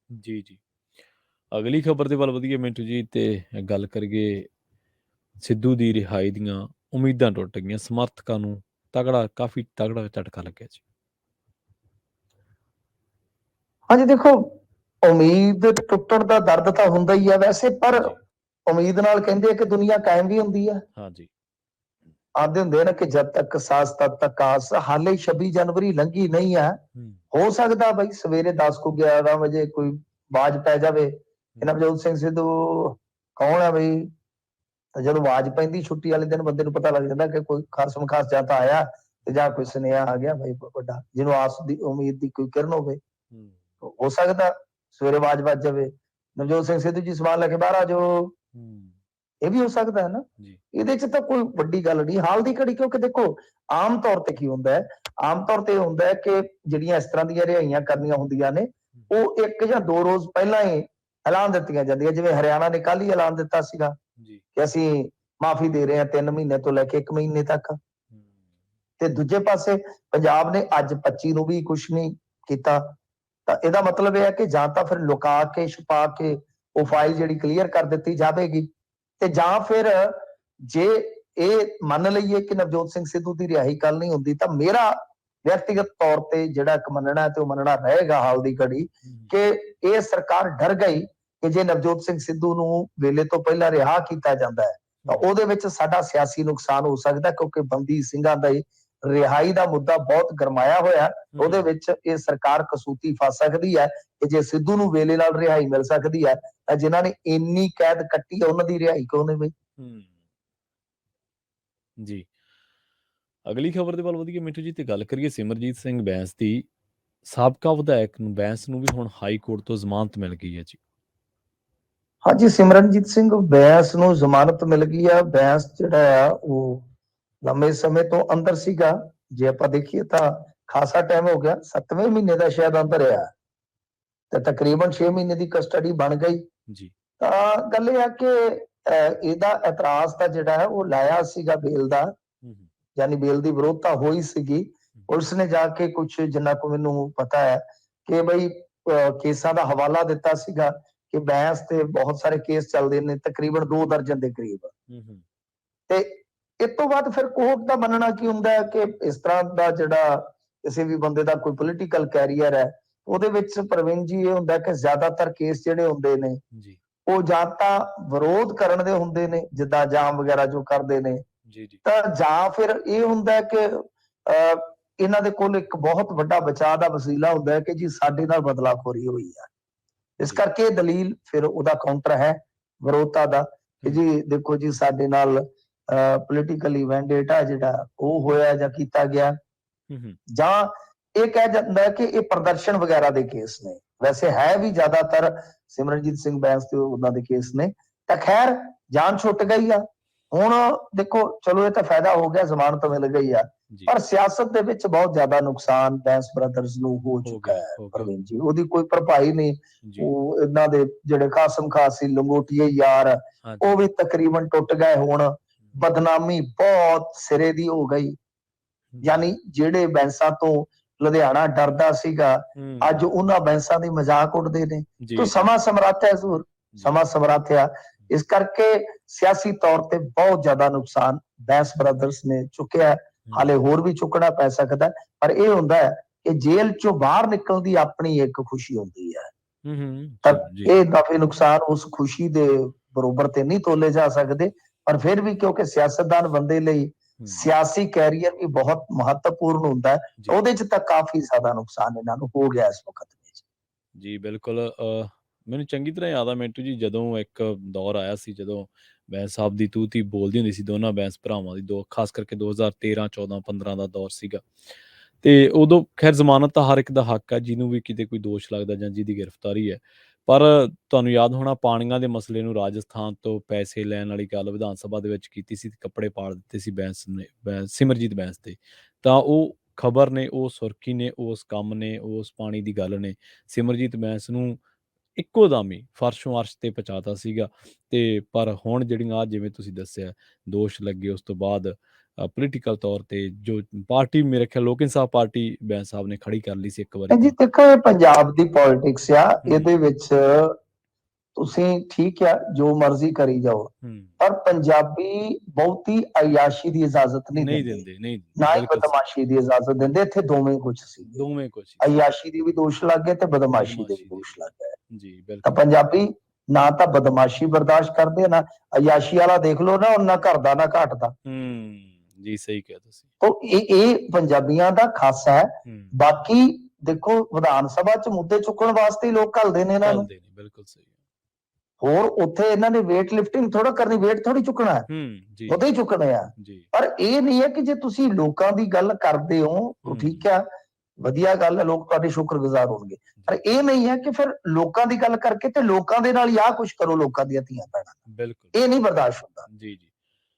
ਜੀ, ਜੀ। ਅਗਲੀ ਖਬਰ ਦੇ ਵੱਲ ਵਧੀਏ ਮਿੰਟੂ ਜੀ, ਤੇ ਗੱਲ ਕਰੀਏ ਸਿੱਧੂ ਦੀ ਰਿਹਾਈ ਦੀਆਂ ਉਮੀਦਾਂ ਟੁੱਟ ਗਈਆਂ, ਸਮਰਥਕਾਂ ਨੂੰ ਕਾਫੀ ਤਗੜਾ ਝਟਕਾ ਲੱਗਿਆ ਜੀ। ਹਾਂਜੀ ਦੇਖੋ, ਉਮੀਦ ਟੁੱਟਣ ਦਾ ਦਰਦ ਤਾਂ ਹੁੰਦਾ ਹੀ ਆ ਵੈਸੇ, ਪਰ ਜੀ। ਉਮੀਦ ਨਾਲ ਕਹਿੰਦੇ ਆ ਕਿ ਦੁਨੀਆ ਕਾਇਮ ਵੀ ਹੁੰਦੀ ਆ। ਹਾਂਜੀ। ਆਂਦੇ ਹੁੰਦੇ ਨਾ ਕਿ ਜਦ ਤੱਕ ਸਾਸ ਤਦ ਤੱਕ ਆਸ। ਹਾਲੇ 26 ਜਨਵਰੀ ਲੰਘੀ ਨਹੀਂ ਆ। ਹੂੰ, ਹੋ ਸਕਦਾ ਬਈ ਸਵੇਰੇ 10 ਕੁ 11 ਵਜੇ ਕੋਈ ਆਵਾਜ਼ ਪੈ ਜਾਵੇ ਕਿ ਹੂੰ, ਨਵਜੋਤ ਸਿੰਘ ਸਿੱਧੂ ਕੌਣ ਆ ਬਈ। ਤਾਂ ਜਦੋਂ ਆਵਾਜ਼ ਪੈਂਦੀ ਛੁੱਟੀ ਵਾਲੇ ਦਿਨ ਬੰਦੇ ਨੂੰ ਪਤਾ ਲੱਗ ਜਾਂਦਾ ਕਿ ਕੋਈ ਖਾਸਮ ਖਾਸ ਜਾਂ ਤਾਂ ਆਇਆ ਤੇ ਜਾਂ ਕੋਈ ਸੁਨੇਹਾ ਆ ਗਿਆ ਬਈ ਵੱਡਾ, ਜਿਹਨੂੰ ਆਸ ਦੀ ਉਮੀਦ ਦੀ ਕੋਈ ਕਿਰਨ ਹੋਵੇ। ਹੂੰ, ਹੋ ਸਕਦਾ ਸਵੇਰੇ ਆਵਾਜ਼ ਵੱਜ ਜਾਵੇ, ਨਵਜੋਤ ਸਿੰਘ ਸਿੱਧੂ ਜੀ ਸਮਾਨ ਲੈ ਕੇ ਬਾਹਰ ਆ ਜਾਓ। ਹੂੰ। ਇਹ ਵੀ ਹੋ ਸਕਦਾ ਹੈ ਨਾ। ਜੀ। ਇਹਦੇ ਚ ਤਾਂ ਕੋਈ ਵੱਡੀ ਗੱਲ ਨਹੀਂ ਹਾਲ ਦੀ ਘੜੀ, ਕਿਉਂਕਿ ਦੇਖੋ ਆਮ ਤੌਰ ਤੇ ਕੀ ਹੁੰਦਾ ਹੈ, ਆਮ ਤੌਰ ਤੇ ਇਹ ਹੁੰਦਾ ਹੈ ਕਿ ਜਿਹੜੀਆਂ ਇਸ ਤਰ੍ਹਾਂ ਦੀਆਂ ਰਿਹਾਈਆਂ ਕਰਨੀਆਂ ਹੁੰਦੀਆਂ ਨੇ, ਉਹ 1 ਜਾਂ 2 ਰੋਜ਼ ਪਹਿਲਾਂ ਹੀ ਐਲਾਨ ਦਿੱਤੀਆਂ ਜਾਂਦੀਆਂ। ਜਿਵੇਂ ਹਰਿਆਣਾ ਨੇ ਕੱਲ ਹੀ ਐਲਾਨ ਦਿੱਤਾ ਸੀਗਾ ਜੀ। ਕਿ ਅਸੀਂ ਮਾਫੀ ਦੇ ਰਹੇ ਹਾਂ 3 ਮਹੀਨੇ ਤੋਂ ਲੈ ਕੇ 1 ਮਹੀਨੇ ਤੱਕ। ਹੂੰ, ਤੇ ਦੂਜੇ ਪਾਸੇ ਪੰਜਾਬ ਨੇ ਅੱਜ 25 ਨੂੰ ਵੀ ਕੁਝ ਨਹੀਂ ਕੀਤਾ। ਤਾਂ ਇਹਦਾ ਮਤਲਬ ਇਹ ਹੈ ਕਿ ਜਾਂ ਤਾਂ ਫਿਰ ਲੁਕਾ ਕੇ ਛੁਪਾ ਕੇ ਉਹ ਫਾਈਲ ਜਿਹੜੀ ਕਲੀਅਰ ਕਰ ਦਿੱਤੀ ਜਾਵੇਗੀ, ਤੇ ਜਾਂ ਫਿਰ ਜੇ ਇਹ ਮੰਨ ਲਈਏ ਕਿ ਨਵਜੋਤ ਸਿੰਘ ਸਿੱਧੂ ਦੀ ਰਿਹਾਈ ਕੱਲ ਨਹੀਂ ਹੁੰਦੀ, ਤਾਂ ਮੇਰਾ ਵਿਅਕਤੀਗਤ ਤੌਰ ਤੇ ਜਿਹੜਾ ਇੱਕ ਮੰਨਣਾ ਹੈ ਤੇ ਉਹ ਮੰਨਣਾ ਰਹੇਗਾ ਹਾਲ ਦੀ ਘੜੀ ਕਿ ਇਹ ਸਰਕਾਰ ਡਰ ਗਈ ਕਿ ਜੇ ਨਵਜੋਤ ਸਿੰਘ ਸਿੱਧੂ ਨੂੰ ਵੇਲੇ ਤੋਂ ਪਹਿਲਾਂ ਰਿਹਾ ਕੀਤਾ ਜਾਂਦਾ ਹੈ ਤਾਂ ਉਹਦੇ ਵਿੱਚ ਸਾਡਾ ਸਿਆਸੀ ਨੁਕਸਾਨ ਹੋ ਸਕਦਾ, ਕਿਉਂਕਿ ਬੰਦੀ ਸਿੰਘਾਂ ਦਾ ਰਿਹਾਈ ਦਾ ਮੁੱਦਾ ਬਹੁਤ ਗਰਮਾਇਆ ਹੋਇਆ। ਉਹਦੇ ਵਿੱਚ ਇਹ ਸਰਕਾਰ ਕਸੂਤੀ ਫਸ ਸਕਦੀ ਹੈ ਕਿ ਜੇ ਸਿੱਧੂ ਨੂੰ ਵੇਲੇ ਨਾਲ ਰਿਹਾਈ ਮਿਲ ਸਕਦੀ ਹੈ ਤਾਂ ਜਿਨ੍ਹਾਂ ਨੇ ਇੰਨੀ ਕੈਦ ਕੱਟੀ ਉਹਨਾਂ ਦੀ ਰਿਹਾਈ ਕਿਉਂ ਨਹੀਂ ਬਈ। ਜੀ। ਅਗਲੀ ਖਬਰ ਦੇ ਵੱਲ ਵਧੀਏ ਮਿੱਠੂ ਜੀ, ਤੇ ਗੱਲ ਕਰੀਏ ਸਿਮਰਜੀਤ ਸਿੰਘ ਬੈਂਸ ਦੀ। ਸਾਬਕਾ ਵਿਧਾਇਕ ਨੂੰ ਬੈਂਸ ਨੂੰ ਵੀ ਹੁਣ ਹਾਈ ਕੋਰਟ ਤੋਂ ਜ਼ਮਾਨਤ ਮਿਲ ਗਈ ਹੈ ਜੀ। ਹਾਂਜੀ, ਸਿਮਰਨਜੀਤ ਸਿੰਘ ਬੈਂਸ ਨੂੰ ਜ਼ਮਾਨਤ ਮਿਲ ਗਈ ਆ। ਬੈਂਸ ਜਿਹੜਾ ਆ ਉਹ ਲੰਮੇ ਸਮੇਂ ਤੋਂ ਅੰਦਰ ਸੀਗਾ। ਜੇ ਆਪਾਂ ਦੇਖੀਏ ਤਾਂ ਖਾਸਾ ਟਾਈਮ ਹੋ ਗਿਆ, 7ਵੇਂ ਮਹੀਨੇ ਦਾ ਸ਼ਾਇਦ ਅੰਦਰ ਆ, ਤੇ ਤਕਰੀਬਨ 6 ਮਹੀਨੇ ਦੀ ਕਸਟਡੀ ਬਣ ਗਈ। ਜੀ। ਤਾਂ ਗੱਲ ਇਹ ਆ ਕਿ ਇਹਦਾ ਇਤਰਾਜ਼ ਤਾਂ ਜਿਹੜਾ ਹੈ ਉਹ ਲਾਇਆ ਸੀਗਾ ਬੇਲ ਦਾ, ਯਾਨੀ ਬੇਲ ਦੀ ਵਿਰੋਧਤਾ ਹੋਈ ਸੀਗੀ। ਪੁਲਿਸ ਨੇ ਜਾ ਕੇ ਕੁਝ, ਜਿੰਨਾ ਕੋ ਮੈਨੂੰ ਪਤਾ ਹੈ ਕਿ ਬਈ ਕੇਸਾਂ ਦਾ ਹਵਾਲਾ ਦਿੱਤਾ ਸੀਗਾ ਕਿ ਬੈਂਸ ਤੇ ਬਹੁਤ ਸਾਰੇ ਕੇਸ ਚੱਲਦੇ ਨੇ, ਤਕਰੀਬਨ 2 ਦਰਜਨ ਦੇ ਕਰੀਬ। ਤੇ ਇਸ ਤੋਂ ਬਾਅਦ ਫਿਰ ਕੋਰਟ ਦਾ ਮੰਨਣਾ ਕੀ ਹੁੰਦਾ ਹੈ ਕਿ ਇਸ ਤਰ੍ਹਾਂ ਦਾ ਜਿਹੜਾ ਕਿਸੇ ਵੀ ਬੰਦੇ ਦਾ ਕੋਈ ਪੋਲੀਟੀਕਲ ਕੈਰੀਅਰ ਹੈ, ਉਹਦੇ ਵਿੱਚ ਪ੍ਰਵੀਨ ਜੀ ਇਹ ਹੁੰਦਾ ਕਿ ਜ਼ਿਆਦਾਤਰ ਕੇਸ ਜਿਹੜੇ ਹੁੰਦੇ ਨੇ ਉਹ ਜਾਂ ਤਾਂ ਵਿਰੋਧ ਕਰਨ ਦੇ ਹੁੰਦੇ ਨੇ, ਜਿੱਦਾਂ ਜਾਮ ਵਗੈਰਾ ਜੋ ਕਰਦੇ ਨੇ, ਤਾਂ ਜਾਂ ਫਿਰ ਇਹ ਹੁੰਦਾ ਕਿ ਇਹਨਾਂ ਦੇ ਕੋਲ ਇੱਕ ਬਹੁਤ ਵੱਡਾ ਬਚਾਅ ਦਾ ਵਸੀਲਾ ਹੁੰਦਾ ਹੈ ਕਿ ਜੀ ਸਾਡੇ ਨਾਲ ਬਦਲਾਖੋਰੀ ਹੋਈ ਆ। ਇਸ ਕਰਕੇ ਇਹ ਦਲੀਲ ਫਿਰ ਉਹਦਾ ਕਾਊਂਟਰ ਹੈ ਵਿਰੋਧਤਾ ਦਾ ਕਿ ਜੀ ਦੇਖੋ ਜੀ ਸਾਡੇ ਨਾਲ ਪੋਲੀਟੀਕਲੀ ਵੈਂਡੇਟਾ ਜਿਹੜਾ ਉਹ ਹੋਇਆ ਜਾਂ ਕੀਤਾ ਗਿਆ, ਜਾਂ ਇਹ ਕਹਿ ਜਾਂਦਾ ਹੈ ਕਿ ਇਹ ਪ੍ਰਦਰਸ਼ਨ ਵਗੈਰਾ ਦੇ ਕੇਸ ਨੇ। ਵੈਸੇ ਹੈ ਵੀ ਜ਼ਿਆਦਾਤਰ ਸਿਮਰਨਜੀਤ ਸਿੰਘ ਬੈਂਸ ਤੇ ਉਹਨਾਂ ਦੇ ਕੇਸ ਨੇ। ਤਾਂ ਖੈਰ ਜਾਨ ਛੁੱਟ ਗਈ ਆ। ਹੁਣ ਦੇਖੋ ਚਲੋ ਇਹ ਤਾਂ ਫਾਇਦਾ ਹੋ ਗਿਆ, ਜ਼ਮਾਨਤ ਮਿਲ ਗਈ ਆ, ਪਰ ਸਿਆਸਤ ਦੇ ਵਿੱਚ ਬਹੁਤ ਜ਼ਿਆਦਾ ਨੁਕਸਾਨ ਬੈਂਸ ਬ੍ਰਦਰਸ ਨੂੰ ਹੋ ਚੁੱਕਾ ਹੈ ਪ੍ਰਵੀਨ ਜੀ। ਉਹਦੀ ਕੋਈ ਭਰਪਾਈ ਨਹੀਂ। ਉਹ ਇਹਨਾਂ ਦੇ ਜਿਹੜੇ ਖਾਸਮ ਖਾਸ ਸੀ ਲੰਗੋਟੀਏ ਯਾਰ, ਉਹ ਵੀ ਤਕਰੀਬਨ ਟੁੱਟ ਗਏ। ਹੁਣ ਬਦਨਾਮੀ ਬਹੁਤ ਸਿਰੇ ਦੀ ਹੋ ਗਈ। ਯਾਨੀ ਜਿਹੜੇ ਬੈਂਸਾਂ ਤੋਂ ਲੁਧਿਆਣਾ ਡਰਦਾ ਸੀਗਾ, ਅੱਜ ਉਹਨਾਂ ਬੈਂਸਾਂ ਦੀ ਮਜ਼ਾਕ ਉੱਡਦੇ ਨੇ। ਤਾਂ ਸਮਾਂ ਸਮਰੱਥ ਹੈ ਜ਼ਰੂਰ, ਸਮਾਂ ਸਮਰੱਥ ਆ। ਇਸ ਕਰਕੇ ਸਿਆਸੀ ਤੌਰ ਤੇ ਬਹੁਤ ਜ਼ਿਆਦਾ ਨੁਕਸਾਨ ਬੈਂਸ ਬ੍ਰਦਰਸ ਨੇ ਚੁੱਕਿਆ। ਹਾਲੇ ਹੋਰ ਵੀ ਚੁੱਕਣਾ ਪੈ ਸਕਦਾ, ਪਰ ਇਹ ਹੁੰਦਾ ਹੈ ਕਿ ਜੇਲ੍ਹ ਚੋਂ ਬਾਹਰ ਨਿਕਲਣ ਦੀ ਆਪਣੀ ਇੱਕ ਖੁਸ਼ੀ ਹੁੰਦੀ ਹੈ। ਤਾਂ ਇਹ ਦਫੇ ਨੁਕਸਾਨ ਉਸ ਖੁਸ਼ੀ ਦੇ ਬਰੋਬਰ ਤੇ ਨਹੀਂ ਤੋਲੇ ਜਾ ਸਕਦੇ, ਪਰ ਫਿਰ ਵੀ ਕਿਉਂਕਿ ਸਿਆਸਤਦਾਨ ਬੰਦੇ ਲਈ ਸਿਆਸੀ ਕੈਰੀਅਰ ਵੀ ਬਹੁਤ ਮਹੱਤਵਪੂਰਨ ਹੁੰਦਾ ਹੈ, ਉਹਦੇ ਚ ਤਾਂ ਕਾਫੀ ਜ਼ਿਆਦਾ ਨੁਕਸਾਨ ਇਹਨਾਂ ਨੂੰ ਹੋ ਗਿਆ ਇਸ ਵਕਤ ਵਿੱਚ। ਜੀ ਬਿਲਕੁਲ। ਮੈਨੂੰ ਚੰਗੀ ਤਰ੍ਹਾਂ ਯਾਦ ਆ ਮਿੰਟੂ ਜੀ, ਜਦੋਂ ਇੱਕ ਦੌਰ ਆਇਆ ਸੀ ਜਦੋਂ ਬੈਂਸ ਸਾਹਿਬ ਦੀ ਤੂਤੀ ਬੋਲਦੀ ਹੁੰਦੀ ਸੀ, ਦੋਨਾਂ ਬੈਂਸ ਭਰਾਵਾਂ ਦੀ, ਖਾਸ ਕਰਕੇ 2013, 14, 15 ਦਾ ਦੌਰ ਸੀਗਾ। ਤੇ ਉਦੋਂ ਖੈਰ ਜ਼ਮਾਨਤ ਤਾਂ ਹਰ ਇੱਕ ਦਾ ਹੱਕ ਹੈ, ਜਿਹਨੂੰ ਵੀ ਕਿਤੇ ਕੋਈ ਦੋਸ਼ ਲੱਗਦਾ ਜਾਂ ਜਿਹਦੀ ਗ੍ਰਿਫਤਾਰੀ ਹੈ। ਪਰ ਤੁਹਾਨੂੰ ਯਾਦ ਹੋਣਾ ਪਾਣੀਆਂ ਦੇ ਮਸਲੇ ਨੂੰ ਰਾਜਸਥਾਨ ਤੋਂ ਪੈਸੇ ਲੈਣ ਵਾਲੀ ਗੱਲ ਵਿਧਾਨ ਸਭਾ ਦੇ ਵਿੱਚ ਕੀਤੀ ਸੀ, ਕੱਪੜੇ ਪਾੜ ਦਿੱਤੇ ਸੀ ਬੈਂਸ ਨੇ, ਸਿਮਰਜੀਤ ਬੈਂਸ ਤੇ। ਤਾਂ ਉਹ ਖਬਰ ਨੇ, ਉਹ ਸੁਰਖੀ ਨੇ, ਉਸ ਕੰਮ ਨੇ, ਉਸ ਪਾਣੀ ਦੀ ਗੱਲ ਨੇ ਸਿਮਰਜੀਤ ਬੈਂਸ ਨੂੰ ਇੱਕੋ ਦਮ ਹੀ ਫਰਸ਼ੋਂ ਅਰਸ਼ ਤੇ ਪਹੁੰਚਾਤਾ ਸੀਗਾ। ਤੇ ਪਰ ਹੁਣ ਜਿਹੜੀਆਂ ਜਿਵੇਂ ਤੁਸੀਂ ਦੱਸਿਆ ਦੋਸ਼ ਲੱਗੇ, ਉਸ ਤੋਂ ਬਾਅਦ ਪੋਲੀਟੀਕਲ ਤੌਰ ਤੇ ਜੋ ਪਾਰਟੀ ਮੇਰੇ ਖਿਆਲ ਲੋਕ ਇਨਸਾਫ ਪਾਰਟੀ ਬੈਂਸ ਸਾਹਿਬ ਨੇ ਖੜੀ ਕਰ ਲਈ ਸੀ ਇੱਕ ਵਾਰੀ ਜੀ ਤਾਂ। ਦੇਖੋ ਇਹ ਪੰਜਾਬ ਦੀ ਪੋਲਿਟਿਕਸ ਆ, ਇਹਦੇ ਵਿੱਚ ਤੁਸੀਂ ਠੀਕ ਆ ਜੋ ਮਰਜ਼ੀ ਕਰੀ ਜਾਓ, ਪਰ ਪੰਜਾਬੀ ਬਹੁਤੀ ਅਯਾਸ਼ੀ ਦੀ ਇਜਾਜ਼ਤ ਨਹੀਂ ਨਹੀਂ ਦਿੰਦੇ, ਦਿੰਦੇ, ਨਹੀਂ ਨਾ ਹੀ ਬਿਲਕੁਲ ਬਦਮਾਸ਼ੀ ਦੀ ਇਜਾਜ਼ਤ ਦਿੰਦੇ। ਇੱਥੇ ਦੋਵੇਂ ਕੁਝ ਸੀ, ਦੋਵੇਂ ਕੁਛ ਅਯਾਸ਼ੀ ਦੀ ਵੀ ਦੋਸ਼ ਲੱਗ ਗਏ ਤੇ ਬਦਮਾਸ਼ੀ ਦੇ ਵੀ ਬਦਮਾਸ਼ੀ ਦੋਸ਼ ਲੱਗ ਗਏ। ਜੀ ਤਾਂ ਬਿਲਕੁਲ ਪੰਜਾਬੀ ਨਾ ਤਾਂ ਬਦਮਾਸ਼ੀ ਬਰਦਾਸ਼ਤ ਕਰਦੇ ਨਾ ਅਯਾਸ਼ੀ ਵਾਲਾ, ਦੇਖ ਲਓ ਨਾ, ਉਹਨਾਂ ਘਰ ਦਾ ਨਾ ਘਾਟ ਦਾ। ਜੀ ਸਹੀ ਕਿਹਾ ਤੁਸੀਂ। ਤਾਂ ਇਹ ਪੰਜਾਬੀਆਂ ਦਾ ਖਾਸਾ ਹੈ। ਬਾਕੀ ਦੇਖੋ ਵਿਧਾਨ ਸਭਾ ਚ ਮੁੱਦੇ ਚੁੱਕਣ ਵਾਸਤੇ ਹੀ ਲੋਕ ਘੱਲਦੇ ਨੇ ਇਹਨਾਂ ਨੂੰ, ਬਿਲਕੁਲ ਸਹੀ। ਹੋਰ ਉੱਥੇ ਇਹਨਾਂ ਨੇ ਵੇਟ ਲਿਫਟਿੰਗ ਥੋੜਾ ਕਰਨੀ, ਵੇਟ ਥੋੜੀ ਚੁੱਕਣਾ ਹੈ, ਉਹਦੇ ਹੀ ਚੁੱਕਣੇ ਆ। ਪਰ ਇਹ ਨਹੀਂ ਹੈ ਕਿ ਜੇ ਤੁਸੀਂ ਲੋਕਾਂ ਦੀ ਗੱਲ ਕਰਦੇ ਹੋ ਠੀਕ ਆ, ਵਧੀਆ ਗੱਲ ਹੈ, ਲੋਕ ਤੁਹਾਡੇ ਸ਼ੁਕਰਗੁਜ਼ਾਰ ਹੋਣਗੇ, ਪਰ ਇਹ ਨਹੀਂ ਹੈ ਕਿ ਫਿਰ ਲੋਕਾਂ ਦੀ ਗੱਲ ਕਰਕੇ ਤੇ ਲੋਕਾਂ ਦੇ ਨਾਲ ਹੀ ਆਹ ਕੁਝ ਕਰੋ ਲੋਕਾਂ ਦੀਆਂ ਧੀਆਂ ਭੈਣਾਂ, ਬਿਲਕੁਲ ਇਹ ਨਹੀਂ ਬਰਦਾਸ਼ਤ ਹੁੰਦਾ। ਜੀ ਜੀ।